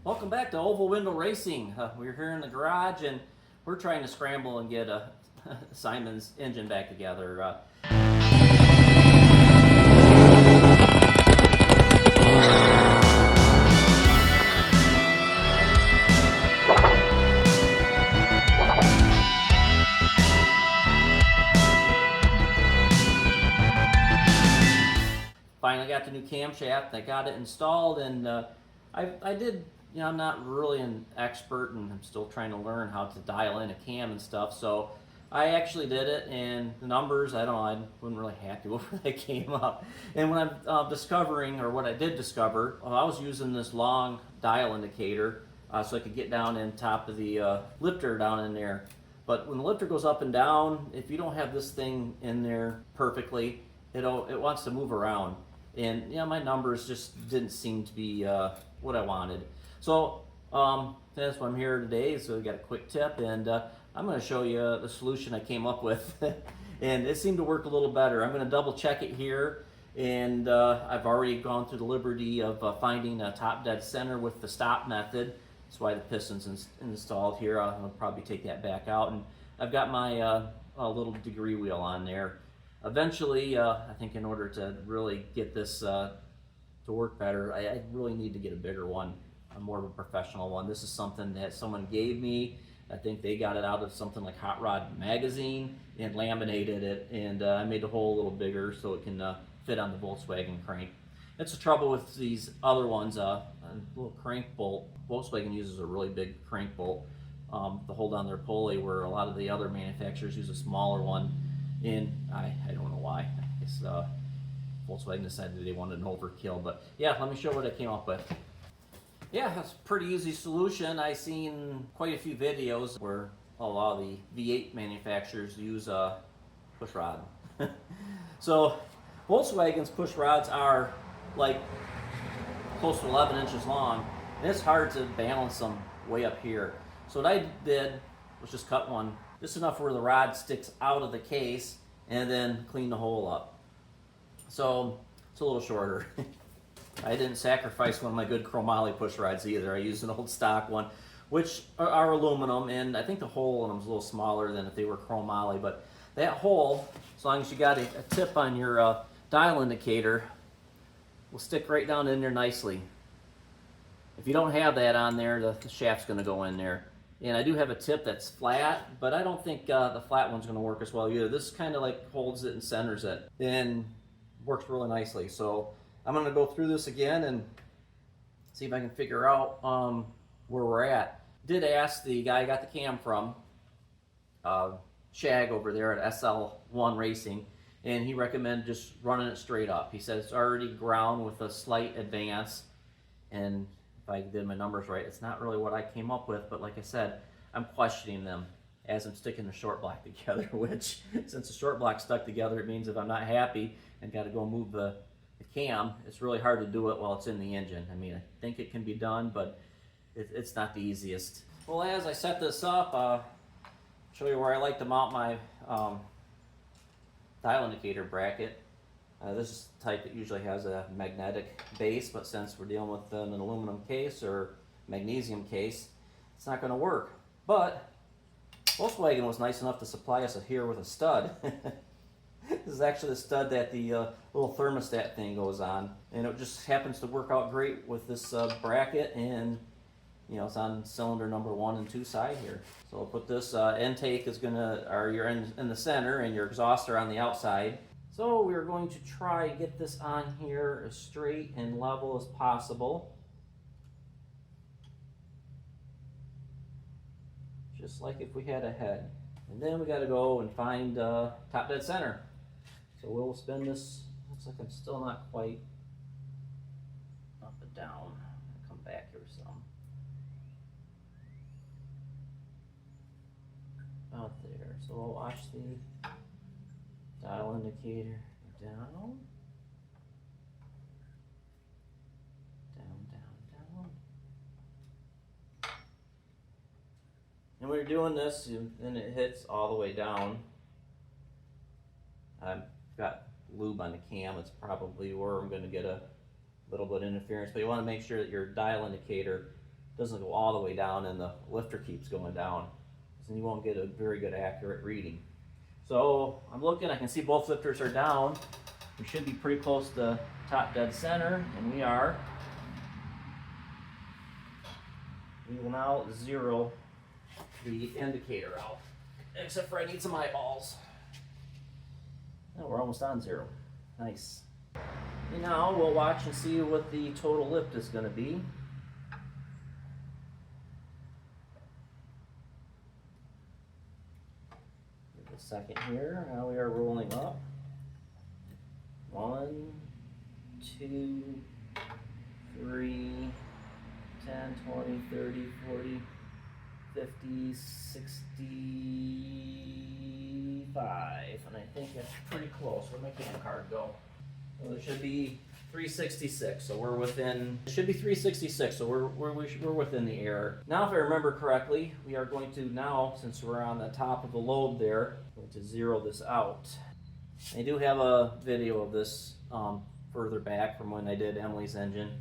Welcome back to Oval Window Racing. We're here in the garage and we're trying to scramble and get Simon's engine back together. Finally got the new camshaft. I got it installed, and I did. I'm not really an expert, and I'm still trying to learn how to dial in a cam and stuff. So I actually did it, and the numbers, I wasn't really happy with where they came up. And when I'm discovering, or what I did discover, I was using this long dial indicator so I could get down in top of the lifter down in there. But when the lifter goes up and down, if you don't have this thing in there perfectly, it wants to move around. And my numbers just didn't seem to be what I wanted. So that's why I'm here today. So we got a quick tip, and I'm going to show you the solution I came up with. And it seemed to work a little better. I'm going to double check it here, and I've already gone through the liberty of finding a top dead center with the stop method. That's why the piston's installed here. I'll probably take that back out, and I've got my little degree wheel on there. Eventually, I think in order to really get this to work better, I really need to get a bigger one, a more of a professional one. This is something that someone gave me. I think they got it out of something like Hot Rod Magazine and laminated it, and I made the hole a little bigger so it can fit on the Volkswagen crank. That's the trouble with these other ones, a little crank bolt. Volkswagen uses a really big crank bolt to hold on their pulley, where a lot of the other manufacturers use a smaller one. And I don't know why. I guess Volkswagen decided they wanted an overkill. But yeah, let me show what I came up with. Yeah, that's a pretty easy solution. I've seen quite a few videos where a lot of the V8 manufacturers use a push rod. So Volkswagen's push rods are like close to 11 inches long, and it's hard to balance them way up here. So what I did was just cut one just enough where the rod sticks out of the case, and then clean the hole up. So it's a little shorter. I didn't sacrifice one of my good chromoly push rods either. I used an old stock one, which are aluminum, and I think the hole in them is a little smaller than if they were chromoly. But that hole, as long as you got a tip on your dial indicator, will stick right down in there nicely. If you don't have that on there, the shaft's going to go in there. And I do have a tip that's flat, but I don't think the flat one's going to work as well either. This kind of like holds it and centers it and works really nicely. So I'm going to go through this again and see if I can figure out where we're at. Did ask the guy I got the cam from, Shag over there at SL1 Racing, and he recommended just running it straight up. He said it's already ground with a slight advance, and if I did my numbers right, it's not really what I came up with, but like I said, I'm questioning them as I'm sticking the short block together, which, since the short block's stuck together, it means if I'm not happy and got to go move the cam, it's really hard to do it while it's in the engine. I mean, I think it can be done, but it's not the easiest. Well, as I set this up, show you where I like to mount my dial indicator bracket. This is the type that usually has a magnetic base, but since we're dealing with an aluminum case or magnesium case, it's not going to work. But Volkswagen was nice enough to supply us here with a stud. This is actually the stud that the little thermostat thing goes on, and it just happens to work out great with this bracket, and it's on cylinder number 1 and 2 side here. So I'll put this intake is you're in the center, and your exhauster on the outside. So we're going to try to get this on here as straight and level as possible. Just like if we had a head. And then we got to go and find top dead center. So we'll spin this. Looks like I'm still not quite up and down. I'll come back here some. About there. So we'll watch the dial indicator down, down. And when you're doing this, and it hits all the way down, I've got lube on the cam. It's probably where I'm going to get a little bit of interference, but you want to make sure that your dial indicator doesn't go all the way down and the lifter keeps going down. So you won't get a very good accurate reading. So I'm looking, I can see both lifters are down. We should be pretty close to top dead center, and we are. We will now zero the indicator out, except for I need some eyeballs. Oh, we're almost on zero. Nice. And now we'll watch and see what the total lift is going to be. Give it a second here. Now we are rolling up. 1, 2, 3, 10, 20, 30, 40, 50, 65. And I think that's pretty close. Where'd my cam card go? Well, it should be 366, so we're within. It should be 366, so we're within the error. Now, if I remember correctly, we are going to now, since we're on the top of the lobe there, going to zero this out. I do have a video of this further back from when I did Emily's engine.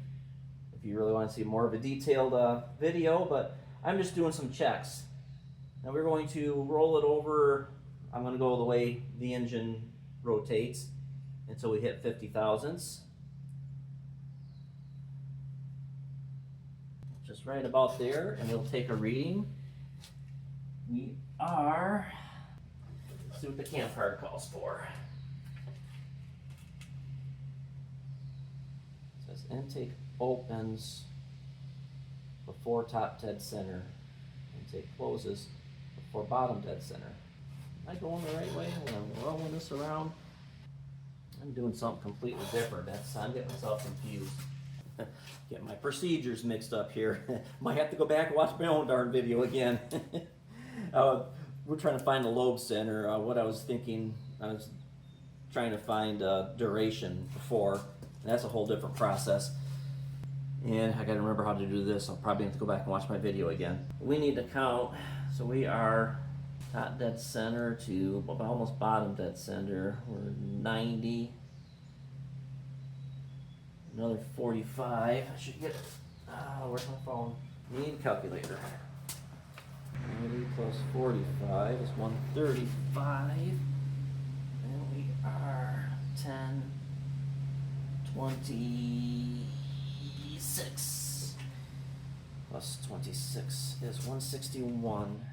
If you really want to see more of a detailed video, but I'm just doing some checks. Now we're going to roll it over. I'm going to go the way the engine rotates until we hit 50 thousandths. Just right about there, and it'll take a reading. We are, let's see what the cam card calls for. It says intake opens before top dead center. Intake closes before bottom dead center. Am I going the right way when I'm rolling this around? I'm doing something completely different. I'm getting myself confused. Get my procedures mixed up here. Might have to go back and watch my own darn video again. We're trying to find the lobe center. What I was thinking, I was trying to find duration before. And that's a whole different process. And I gotta remember how to do this. I'll probably have to go back and watch my video again. We need to count. So we are top dead center to almost bottom dead center. We're 90. Another 45. I should get it. Where's my phone? Need a calculator. 90 plus 45 is 135. And we are 10, 26. Plus 26 is 161.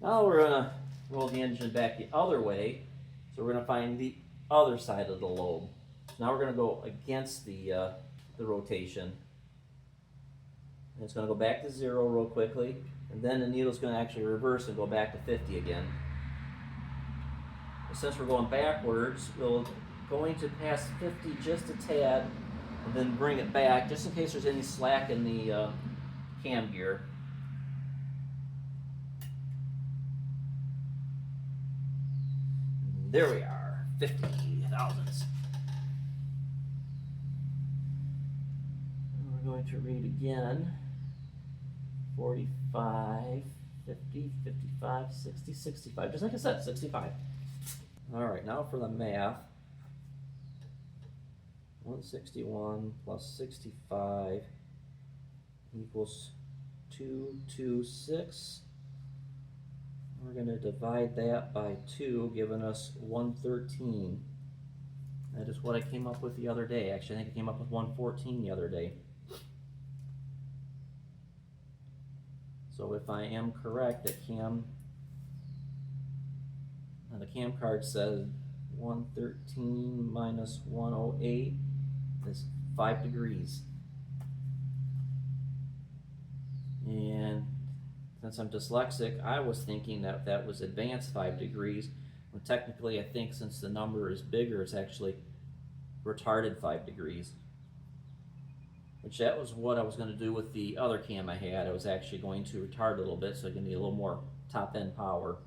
Now we're gonna roll the engine back the other way. So we're gonna find the other side of the lobe. Now we're gonna go against the rotation. And it's going to go back to 0 real quickly, and then the needle's going to actually reverse and go back to 50 again. And since we're going backwards, we're going to pass 50 just a tad, and then bring it back, just in case there's any slack in the cam gear. There we are, 50 thousandths. Going to read again. 45, 50, 55, 60, 65. Just like I said, 65. Alright, now for the math. 161 plus 65 equals 226. We're going to divide that by 2, giving us 113. That is what I came up with the other day. Actually, I think I came up with 114 the other day. So if I am correct, that the cam card says 113 minus 108 is 5 degrees. And since I'm dyslexic, I was thinking that that was advanced 5 degrees. When technically, I think since the number is bigger, it's actually retarded 5 degrees. Which that was what I was going to do with the other cam I had. I was actually going to retard a little bit so I can get a little more top end power.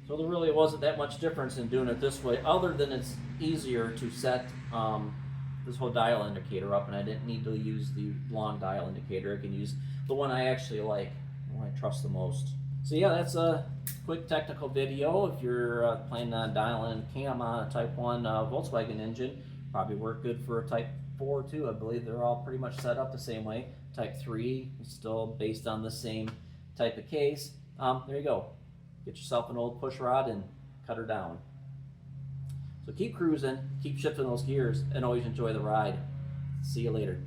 So there really wasn't that much difference in doing it this way, other than it's easier to set this whole dial indicator up, and I didn't need to use the long dial indicator. I can use the one I actually like, the one I trust the most. So yeah, that's a quick technical video. If you're planning on dialing cam on a Type 1 Volkswagen engine, Probably work good for a Type 4 too. I believe they're all pretty much set up the same way. Type 3 is still based on the same type of case. There you go. Get yourself an old push rod and cut her down. So keep cruising, keep shifting those gears, and always enjoy the ride. See you later.